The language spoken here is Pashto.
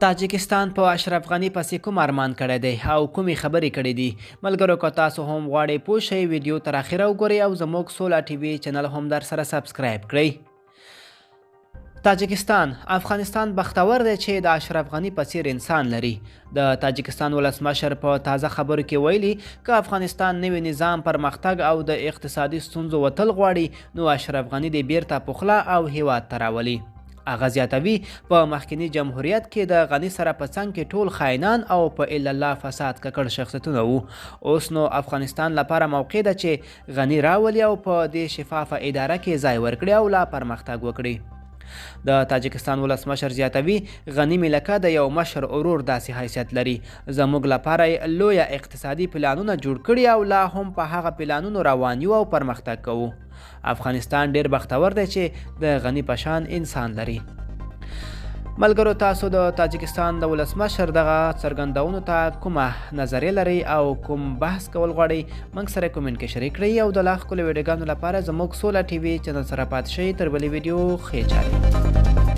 تاجکستان په اشرف غنی پسې کوم ارمان کړی دی او کومې خبرې کړې دي؟ ملګرو که تاسو هم غواړئ پوه شئ ویډیو تر اخره وګورئ او زموږ سولا ټي وي چینل هم در سره سبسکرایب کړئ. تاجکستان افغانستان بختور دی چې د اشرف غنی په څیر انسان لري. د تاجکستان ولسمشر په تازه خبرو کې ویلي که افغانستان نوی نظام پرمختګ او د اقتصادي ستونزو وتل غواړي نو اشرف غنی دې بیرته پخلا او هیواد ته راولي. هغه زیاتوي په مخکني جمهوریت کې د غنی سره په څنګ کې ټول خاینان او په الا الله فساد ککړ شخصیتونه وو. اوس نو افغانستان لپاره موقع ده چې غنی راولي او په دې شفافه اداره کې ځای ورکړي او لا پرمختګ وکړي. د تاجکستان ولسمشر زیاتوي غنی ملکه د یو مشر ورور داسې حیثیت لري. زموږ لپاره لویه اقتصادي پلانونه جوړ کړي او لا هم په هغه پلانونو روان یو او پرمختګ کوو. افغانستان ډیر بختور دی چې د غنی په شان انسان لري. ملګرو تاسو د تاجکستان د ولسمشر دغه څرګندونو ته کومه نظریه لرئ او کوم بحث کول غواړئ موږ سره کومنټ کې شریک کړئ او د لا ښکلو ویډیوګانو لپاره زموږ سولا ټي وي چینل سره پاتې شئ. تر بلې ویډیو ښې چارې.